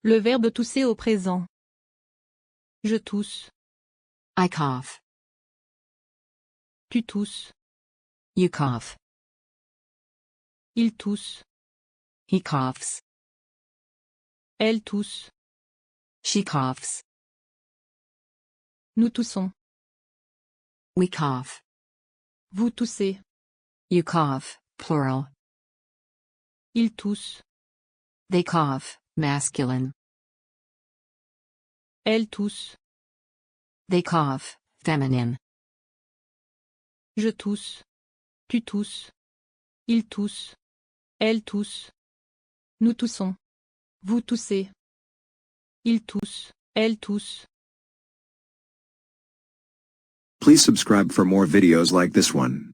Le verbe tousser au présent. Je tousse. I cough. Tu tousses. You cough. Il tousse. He coughs. Elle tousse. She coughs. Nous toussons. We cough. Vous toussez. You cough, plural. Il tousse. They cough, masculine. Elle tousse. They cough, feminine. Je tousse. Tu tousses. Il tousse. Elle tousse. Nous toussons. Vous toussez. Il tousse. Elle tousse. Please subscribe for more videos like this one.